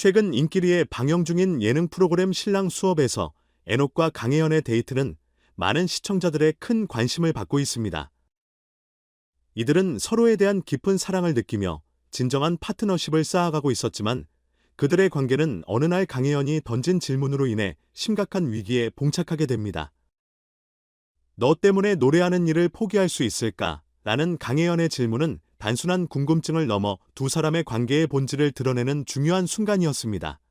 최근 인기리에 방영 중인 예능 프로그램 신랑 수업에서 에녹과 강혜연의 데이트는 많은 시청자들의 큰 관심을 받고 있습니다. 이들은 서로에 대한 깊은 사랑을 느끼며 진정한 파트너십을 쌓아가고 있었지만 그들의 관계는 어느 날 강혜연이 던진 질문으로 인해 심각한 위기에 봉착하게 됩니다. 너 때문에 노래하는 일을 포기할 수 있을까? 라는 강혜연의 질문은 단순한 궁금증을 넘어 두 사람의 관계의 본질을 드러내는 중요한 순간이었습니다.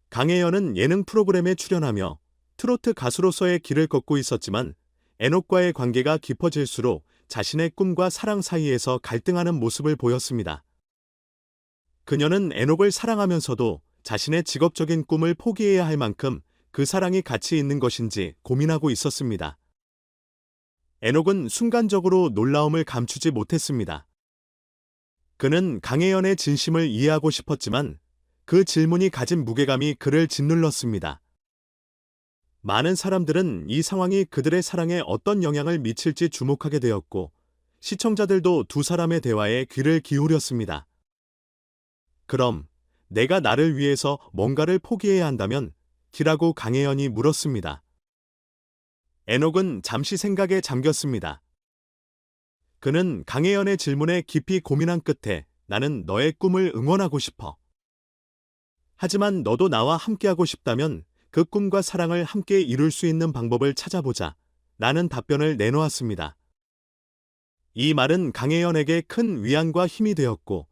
강혜연은 예능 프로그램에 출연하며 트로트 가수로서의 길을 걷고 있었지만 에녹과의 관계가 깊어질수록 자신의 꿈과 사랑 사이에서 갈등하는 모습을 보였습니다. 그녀는 에녹을 사랑하면서도 자신의 직업적인 꿈을 포기해야 할 만큼 그 사랑이 가치 있는 것인지 고민하고 있었습니다. 에녹은 순간적으로 놀라움을 감추지 못했습니다. 그는 강혜연의 진심을 이해하고 싶었지만 그 질문이 가진 무게감이 그를 짓눌렀습니다. 많은 사람들은 이 상황이 그들의 사랑에 어떤 영향을 미칠지 주목하게 되었고 시청자들도 두 사람의 대화에 귀를 기울였습니다. 그럼 내가 나를 위해서 뭔가를 포기해야 한다면? 라고 강혜연이 물었습니다. 에녹은 잠시 생각에 잠겼습니다. 그는 강혜연의 질문에 깊이 고민한 끝에 나는 너의 꿈을 응원하고 싶어. 하지만 너도 나와 함께하고 싶다면 그 꿈과 사랑을 함께 이룰 수 있는 방법을 찾아보자. 라는 답변을 내놓았습니다. 이 말은 강혜연에게 큰 위안과 힘이 되었고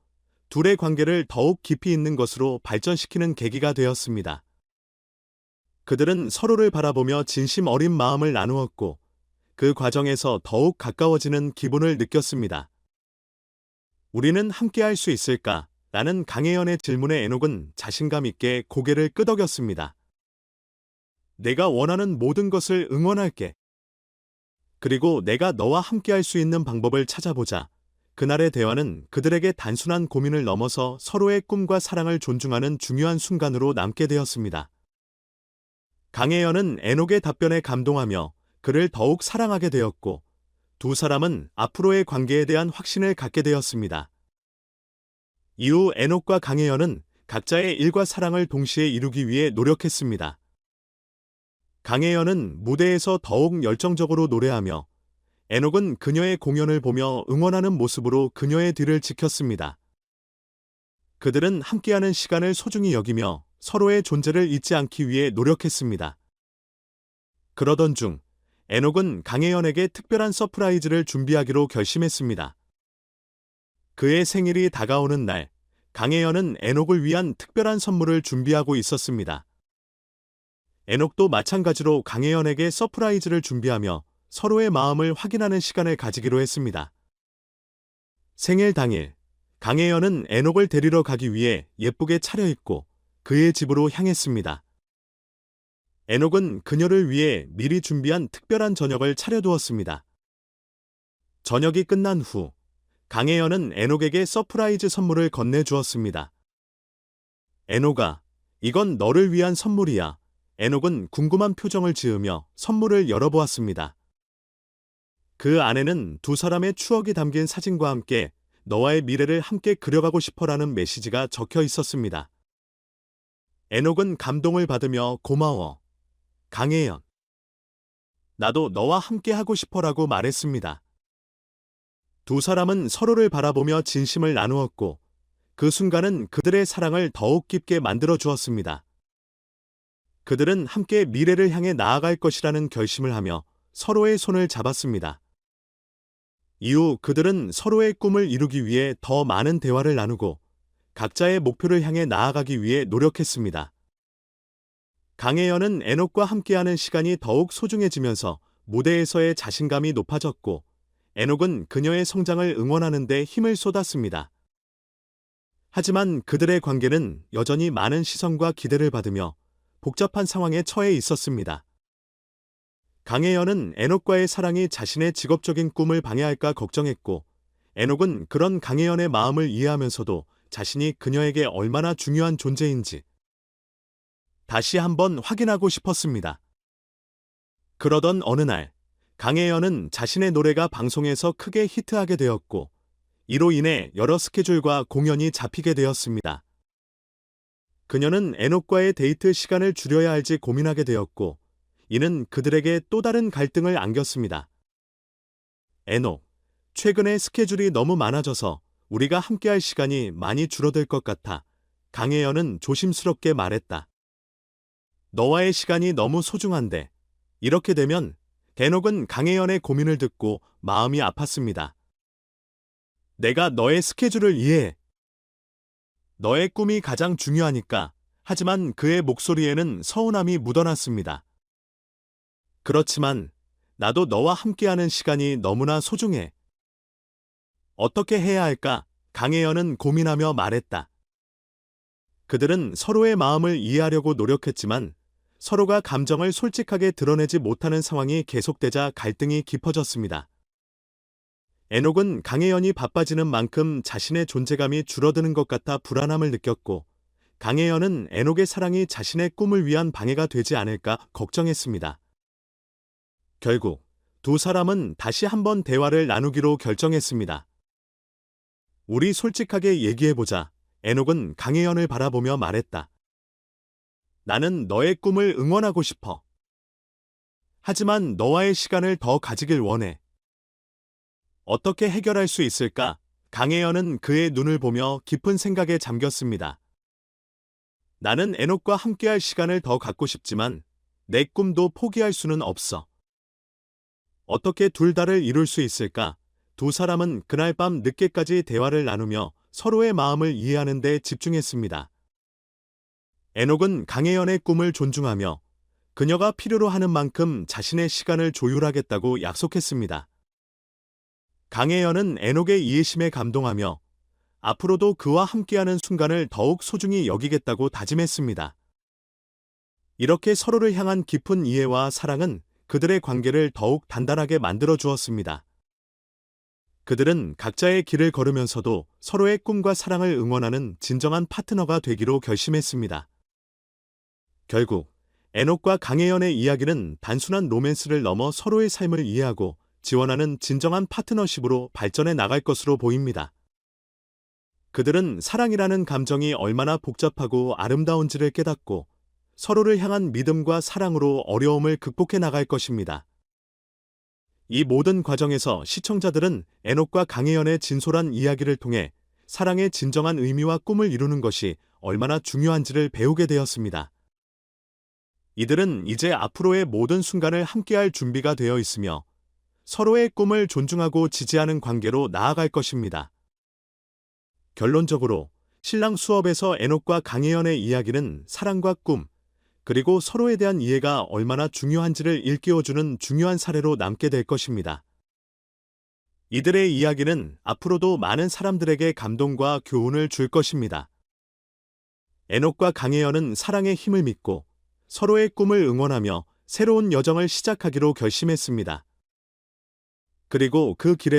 둘의 관계를 더욱 깊이 있는 것으로 발전시키는 계기가 되었습니다. 그들은 서로를 바라보며 진심 어린 마음을 나누었고 그 과정에서 더욱 가까워지는 기분을 느꼈습니다. 우리는 함께할 수 있을까? 라는 강혜연의 질문에 에녹은 자신감 있게 고개를 끄덕였습니다. 내가 원하는 모든 것을 응원할게. 그리고 내가 너와 함께할 수 있는 방법을 찾아보자. 그날의 대화는 그들에게 단순한 고민을 넘어서 서로의 꿈과 사랑을 존중하는 중요한 순간으로 남게 되었습니다. 강혜연은 에녹의 답변에 감동하며 그를 더욱 사랑하게 되었고 두 사람은 앞으로의 관계에 대한 확신을 갖게 되었습니다. 이후 에녹과 강혜연은 각자의 일과 사랑을 동시에 이루기 위해 노력했습니다. 강혜연은 무대에서 더욱 열정적으로 노래하며 에녹은 그녀의 공연을 보며 응원하는 모습으로 그녀의 뒤를 지켰습니다. 그들은 함께하는 시간을 소중히 여기며 서로의 존재를 잊지 않기 위해 노력했습니다. 그러던 중 에녹은 강혜연에게 특별한 서프라이즈를 준비하기로 결심했습니다. 그의 생일이 다가오는 날, 강혜연은 에녹을 위한 특별한 선물을 준비하고 있었습니다. 에녹도 마찬가지로 강혜연에게 서프라이즈를 준비하며 서로의 마음을 확인하는 시간을 가지기로 했습니다. 생일 당일, 강혜연은 에녹을 데리러 가기 위해 예쁘게 차려입고 그의 집으로 향했습니다. 에녹은 그녀를 위해 미리 준비한 특별한 저녁을 차려두었습니다. 저녁이 끝난 후 강혜연은 에녹에게 서프라이즈 선물을 건네주었습니다. 에녹아, 이건 너를 위한 선물이야. 에녹은 궁금한 표정을 지으며 선물을 열어보았습니다. 그 안에는 두 사람의 추억이 담긴 사진과 함께 너와의 미래를 함께 그려가고 싶어라는 메시지가 적혀 있었습니다. 에녹은 감동을 받으며 고마워. 강혜연. 나도 너와 함께 하고 싶어라고 말했습니다. 두 사람은 서로를 바라보며 진심을 나누었고 그 순간은 그들의 사랑을 더욱 깊게 만들어 주었습니다. 그들은 함께 미래를 향해 나아갈 것이라는 결심을 하며 서로의 손을 잡았습니다. 이후 그들은 서로의 꿈을 이루기 위해 더 많은 대화를 나누고 각자의 목표를 향해 나아가기 위해 노력했습니다. 강혜연은 에녹과 함께하는 시간이 더욱 소중해지면서 무대에서의 자신감이 높아졌고 에녹은 그녀의 성장을 응원하는 데 힘을 쏟았습니다. 하지만 그들의 관계는 여전히 많은 시선과 기대를 받으며 복잡한 상황에 처해 있었습니다. 강혜연은 에녹과의 사랑이 자신의 직업적인 꿈을 방해할까 걱정했고 에녹은 그런 강혜연의 마음을 이해하면서도 자신이 그녀에게 얼마나 중요한 존재인지 다시 한번 확인하고 싶었습니다. 그러던 어느 날 강혜연은 자신의 노래가 방송에서 크게 히트하게 되었고 이로 인해 여러 스케줄과 공연이 잡히게 되었습니다. 그녀는 에녹과의 데이트 시간을 줄여야 할지 고민하게 되었고, 이는 그들에게 또 다른 갈등을 안겼습니다. 에녹, 최근에 스케줄이 너무 많아져서 우리가 함께할 시간이 많이 줄어들 것 같아. 강혜연은 조심스럽게 말했다. 너와의 시간이 너무 소중한데, 이렇게 되면 에녹은 강혜연의 고민을 듣고 마음이 아팠습니다. 내가 너의 스케줄을 이해해. 너의 꿈이 가장 중요하니까. 하지만 그의 목소리에는 서운함이 묻어났습니다. 그렇지만 나도 너와 함께하는 시간이 너무나 소중해. 어떻게 해야 할까? 강혜연은 고민하며 말했다. 그들은 서로의 마음을 이해하려고 노력했지만 서로가 감정을 솔직하게 드러내지 못하는 상황이 계속되자 갈등이 깊어졌습니다. 에녹은 강혜연이 바빠지는 만큼 자신의 존재감이 줄어드는 것 같아 불안함을 느꼈고, 강혜연은 에녹의 사랑이 자신의 꿈을 위한 방해가 되지 않을까 걱정했습니다. 결국 두 사람은 다시 한번 대화를 나누기로 결정했습니다. 우리 솔직하게 얘기해보자. 에녹은 강혜연을 바라보며 말했다. 나는 너의 꿈을 응원하고 싶어. 하지만 너와의 시간을 더 가지길 원해. 어떻게 해결할 수 있을까? 강혜연은 그의 눈을 보며 깊은 생각에 잠겼습니다. 나는 에녹과 함께할 시간을 더 갖고 싶지만 내 꿈도 포기할 수는 없어. 어떻게 둘 다를 이룰 수 있을까? 두 사람은 그날 밤 늦게까지 대화를 나누며 서로의 마음을 이해하는 데 집중했습니다. 에녹은 강혜연의 꿈을 존중하며 그녀가 필요로 하는 만큼 자신의 시간을 조율하겠다고 약속했습니다. 강혜연은 에녹의 이해심에 감동하며 앞으로도 그와 함께하는 순간을 더욱 소중히 여기겠다고 다짐했습니다. 이렇게 서로를 향한 깊은 이해와 사랑은 그들의 관계를 더욱 단단하게 만들어 주었습니다. 그들은 각자의 길을 걸으면서도 서로의 꿈과 사랑을 응원하는 진정한 파트너가 되기로 결심했습니다. 결국 에녹과 강혜연의 이야기는 단순한 로맨스를 넘어 서로의 삶을 이해하고 지원하는 진정한 파트너십으로 발전해 나갈 것으로 보입니다. 그들은 사랑이라는 감정이 얼마나 복잡하고 아름다운지를 깨닫고 서로를 향한 믿음과 사랑으로 어려움을 극복해 나갈 것입니다. 이 모든 과정에서 시청자들은 에녹과 강혜연의 진솔한 이야기를 통해 사랑의 진정한 의미와 꿈을 이루는 것이 얼마나 중요한지를 배우게 되었습니다. 이들은 이제 앞으로의 모든 순간을 함께할 준비가 되어 있으며 서로의 꿈을 존중하고 지지하는 관계로 나아갈 것입니다. 결론적으로 신랑 수업에서 에녹과 강혜연의 이야기는 사랑과 꿈, 그리고 서로에 대한 이해가 얼마나 중요한지를 일깨워주는 중요한 사례로 남게 될 것입니다. 이들의 이야기는 앞으로도 많은 사람들에게 감동과 교훈을 줄 것입니다. 에녹과 강혜연은 사랑의 힘을 믿고 서로의 꿈을 응원하며 새로운 여정을 시작하기로 결심했습니다. 그리고 그 길에